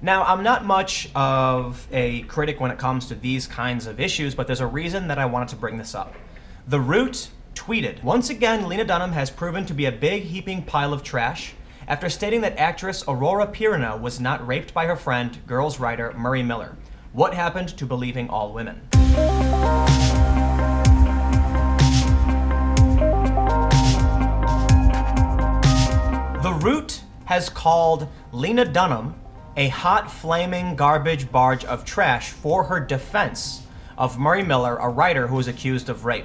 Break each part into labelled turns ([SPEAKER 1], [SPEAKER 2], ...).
[SPEAKER 1] Now, I'm not much of a critic when it comes to these kinds of issues, but there's a reason that I wanted to bring this up. The Root tweeted, "Once again, Lena Dunham has proven to be a big heaping pile of trash after stating that actress Aurora Pirino was not raped by her friend, girls writer Murray Miller. What happened to believing all women?" The Root has called Lena Dunham a hot, flaming garbage barge of trash for her defense of Murray Miller, a writer who was accused of rape.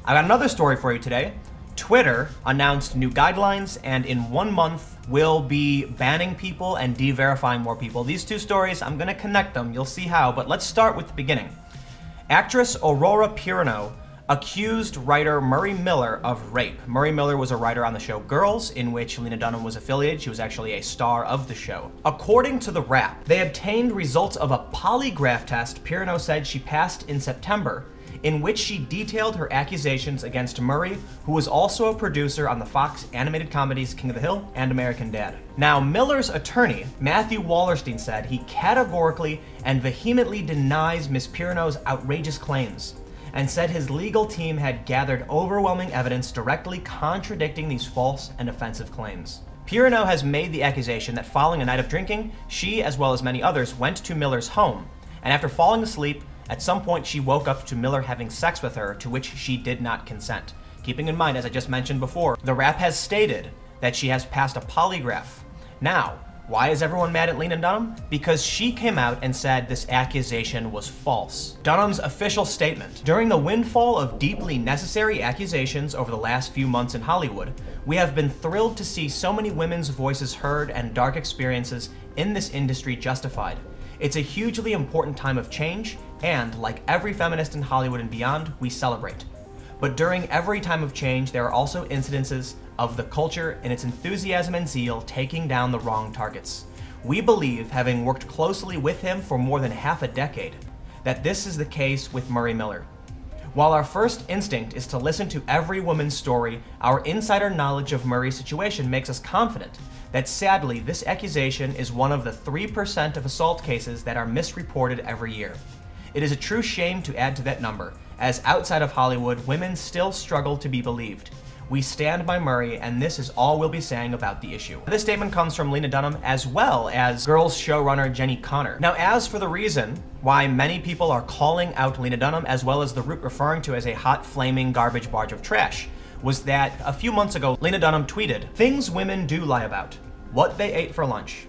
[SPEAKER 1] I got another story for you today. Twitter announced new guidelines and in 1 month will be banning people and de-verifying more people. These two stories, I'm going to connect them. You'll see how, but let's start with the beginning. Actress Aurora Pirino accused writer Murray Miller of rape. Murray Miller was a writer on the show Girls, in which Lena Dunham was affiliated. She was actually a star of the show. According to the Wrap, they obtained results of a polygraph test Pirino said she passed in September, in which she detailed her accusations against Murray, who was also a producer on the Fox animated comedies King of the Hill and American Dad. Now, Miller's attorney, Matthew Wallerstein, said he categorically and vehemently denies Ms. Pirino's outrageous claims, and said his legal team had gathered overwhelming evidence directly contradicting these false and offensive claims. Pirino has made the accusation that following a night of drinking, she, as well as many others, went to Miller's home, and after falling asleep, at some point she woke up to Miller having sex with her, to which she did not consent. Keeping in mind, as I just mentioned before, the Wrap has stated that she has passed a polygraph. Now, why is everyone mad at Lena Dunham? Because she came out and said this accusation was false. Dunham's official statement: "During the windfall of deeply necessary accusations over the last few months in Hollywood, we have been thrilled to see so many women's voices heard and dark experiences in this industry justified. It's a hugely important time of change, and like every feminist in Hollywood and beyond, we celebrate. But during every time of change, there are also incidences of the culture in its enthusiasm and zeal taking down the wrong targets. We believe, having worked closely with him for more than half a decade, that this is the case with Murray Miller. While our first instinct is to listen to every woman's story, our insider knowledge of Murray's situation makes us confident that sadly this accusation is one of the 3% of assault cases that are misreported every year. It is a true shame to add to that number, as outside of Hollywood, women still struggle to be believed. We stand by Murray, and this is all we'll be saying about the issue." This statement comes from Lena Dunham as well as Girls showrunner Jenny Connor. Now, as for the reason why many people are calling out Lena Dunham, as well as the Root referring to as a hot, flaming garbage barge of trash, was that a few months ago, Lena Dunham tweeted, "Things women do lie about. What they ate for lunch.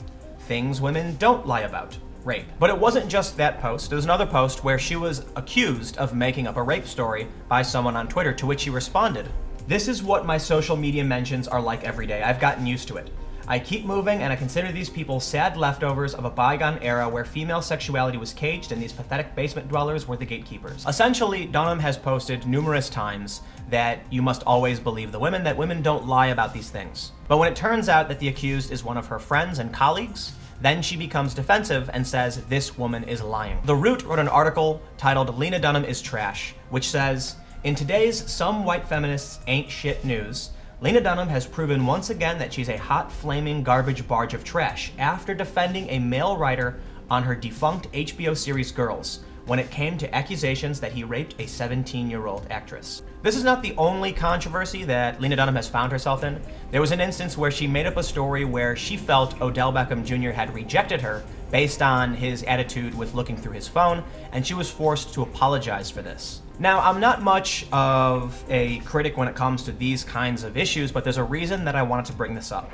[SPEAKER 1] Things women don't lie about. Rape." But it wasn't just that post. There was another post where she was accused of making up a rape story by someone on Twitter, to which she responded, "This is what my social media mentions are like every day. I've gotten used to it. I keep moving, and I consider these people sad leftovers of a bygone era where female sexuality was caged and these pathetic basement dwellers were the gatekeepers." Essentially, Dunham has posted numerous times that you must always believe the women, that women don't lie about these things. But when it turns out that the accused is one of her friends and colleagues, then she becomes defensive and says this woman is lying. The Root wrote an article titled "Lena Dunham is Trash," which says, "In today's some white feminists ain't shit news, Lena Dunham has proven once again that she's a hot, flaming garbage barge of trash after defending a male writer on her defunct HBO series Girls when it came to accusations that he raped a 17-year-old actress." This is not the only controversy that Lena Dunham has found herself in. There was an instance where she made up a story where she felt Odell Beckham Jr. had rejected her based on his attitude with looking through his phone, and she was forced to apologize for this. Now, I'm not much of a critic when it comes to these kinds of issues, but there's a reason that I wanted to bring this up.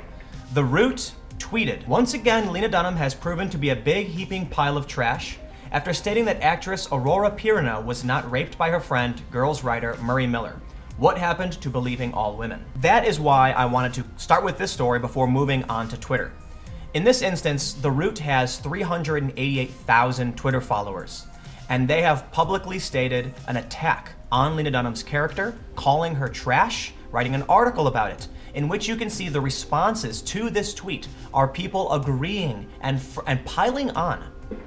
[SPEAKER 1] The Root tweeted, "Once again, Lena Dunham has proven to be a big heaping pile of trash after stating that actress Aurora Pirino was not raped by her friend, Girls writer Murray Miller. What happened to believing all women?" That is why I wanted to start with this story before moving on to Twitter. In this instance, The Root has 388,000 Twitter followers, and they have publicly stated an attack on Lena Dunham's character, calling her trash, writing an article about it, in which you can see the responses to this tweet are people agreeing and piling on,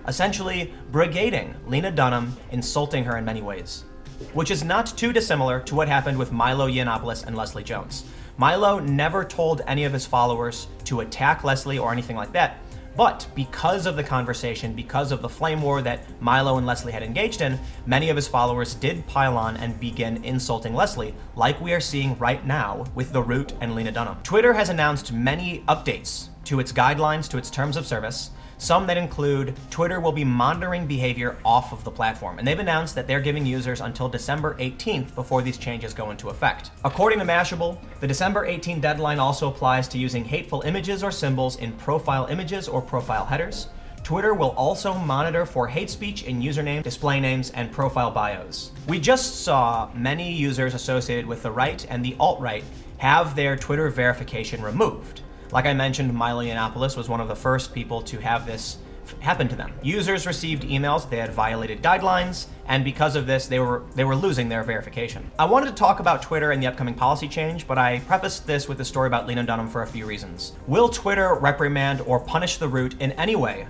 [SPEAKER 1] essentially brigading Lena Dunham, insulting her in many ways, which is not too dissimilar to what happened with Milo Yiannopoulos and Leslie Jones. Milo never told any of his followers to attack Leslie or anything like that, But because of the conversation, because of the flame war that Milo and Leslie had engaged in, many of his followers did pile on and begin insulting Leslie, like we are seeing right now with The Root and Lena Dunham. Twitter has announced many updates to its guidelines, to its terms of service, some that include Twitter will be monitoring behavior off of the platform, and they've announced that they're giving users until December 18th before these changes go into effect. According to Mashable, the December 18th deadline also applies to using hateful images or symbols in profile images or profile headers. Twitter will also monitor for hate speech in username, display names, and profile bios. We just saw many users associated with the right and the alt-right have their Twitter verification removed. Like I mentioned, Milo Yiannopoulos was one of the first people to have this happen to them. Users received emails they had violated guidelines, and because of this, they were losing their verification. I wanted to talk about Twitter and the upcoming policy change, but I prefaced this with a story about Lena Dunham for a few reasons. Will Twitter reprimand or punish The Root in any way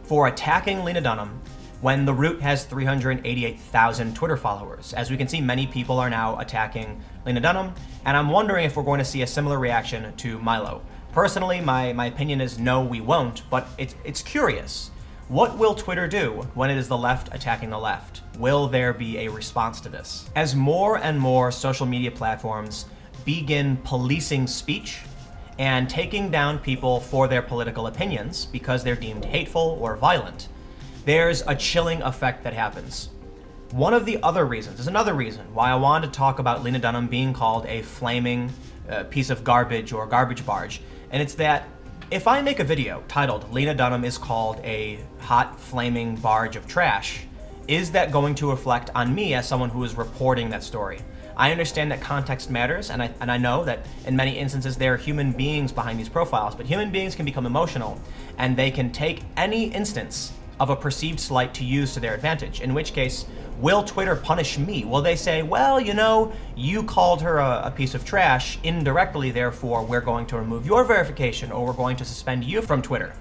[SPEAKER 1] for attacking Lena Dunham when The Root has 388,000 Twitter followers? As we can see, many people are now attacking Lena Dunham, and I'm wondering if we're going to see a similar reaction to Milo. Personally, my opinion is no, we won't, but it's curious. What will Twitter do when it is the left attacking the left? Will there be a response to this? As more and more social media platforms begin policing speech and taking down people for their political opinions because they're deemed hateful or violent, there's a chilling effect that happens. One of the other reasons, there's another reason why I wanted to talk about Lena Dunham being called a flaming piece of garbage or garbage barge, and it's that if I make a video titled Lena Dunham is called a hot flaming barge of trash, is that going to reflect on me as someone who is reporting that story? I understand that context matters, and I know that in many instances there are human beings behind these profiles, but human beings can become emotional, and they can take any instance of a perceived slight to use to their advantage, in which case, will Twitter punish me? Will they say, well, you know, you called her a piece of trash indirectly, therefore we're going to remove your verification or we're going to suspend you from Twitter?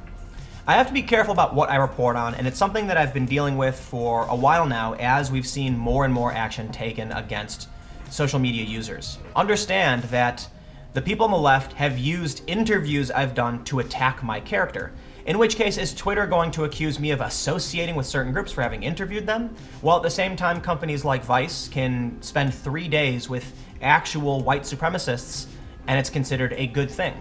[SPEAKER 1] I have to be careful about what I report on, and it's something that I've been dealing with for a while now as we've seen more and more action taken against social media users. Understand that the people on the left have used interviews I've done to attack my character. In which case, is Twitter going to accuse me of associating with certain groups for having interviewed them? While at the same time, companies like Vice can spend 3 days with actual white supremacists, and it's considered a good thing.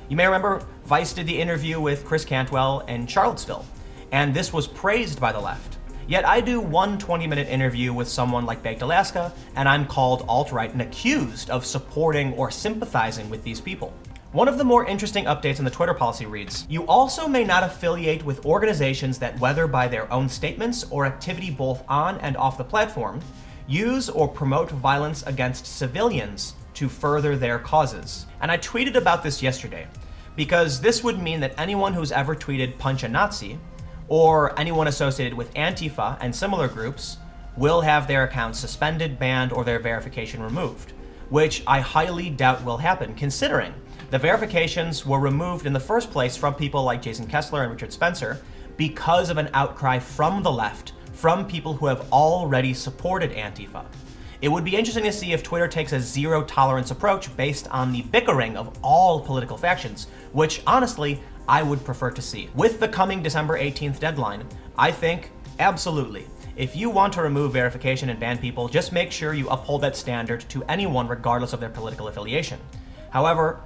[SPEAKER 1] You may remember Vice did the interview with Chris Cantwell in Charlottesville, and this was praised by the left. Yet I do one 20-minute interview with someone like Baked Alaska, and I'm called alt-right and accused of supporting or sympathizing with these people. One of the more interesting updates in the Twitter policy reads, you also may not affiliate with organizations that, whether by their own statements or activity both on and off the platform, use or promote violence against civilians to further their causes. And I tweeted about this yesterday, because this would mean that anyone who's ever tweeted punch a Nazi, or anyone associated with Antifa and similar groups, will have their accounts suspended, banned, or their verification removed, which I highly doubt will happen, considering the verifications were removed in the first place from people like Jason Kessler and Richard Spencer because of an outcry from the left, from people who have already supported Antifa. It would be interesting to see if Twitter takes a zero-tolerance approach based on the bickering of all political factions, which, honestly, I would prefer to see. With the coming December 18th deadline, I think, absolutely, if you want to remove verification and ban people, just make sure you uphold that standard to anyone regardless of their political affiliation. However,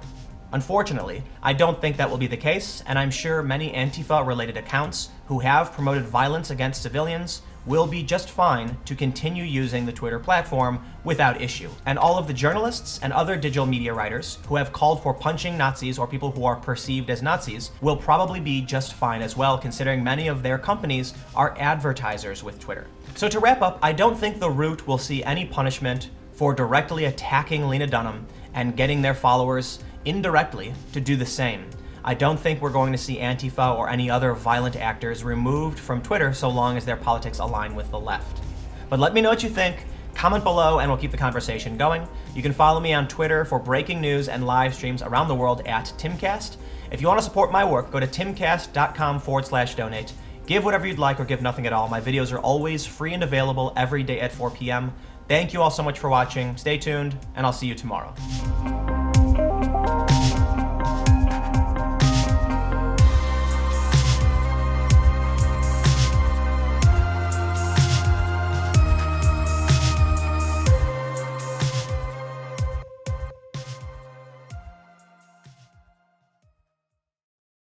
[SPEAKER 1] unfortunately, I don't think that will be the case, and I'm sure many Antifa-related accounts who have promoted violence against civilians will be just fine to continue using the Twitter platform without issue. And all of the journalists and other digital media writers who have called for punching Nazis or people who are perceived as Nazis will probably be just fine as well, considering many of their companies are advertisers with Twitter. So to wrap up, I don't think The Root will see any punishment for directly attacking Lena Dunham and getting their followers indirectly to do the same. I don't think we're going to see Antifa or any other violent actors removed from Twitter so long as their politics align with the left. But let me know what you think, comment below, and we'll keep the conversation going. You can follow me on Twitter for breaking news and live streams around the world at Timcast. If you want to support my work, go to timcast.com/donate. Give whatever you'd like or give nothing at all. My videos are always free and available every day at 4 p.m. Thank you all so much for watching. Stay tuned, and I'll see you tomorrow.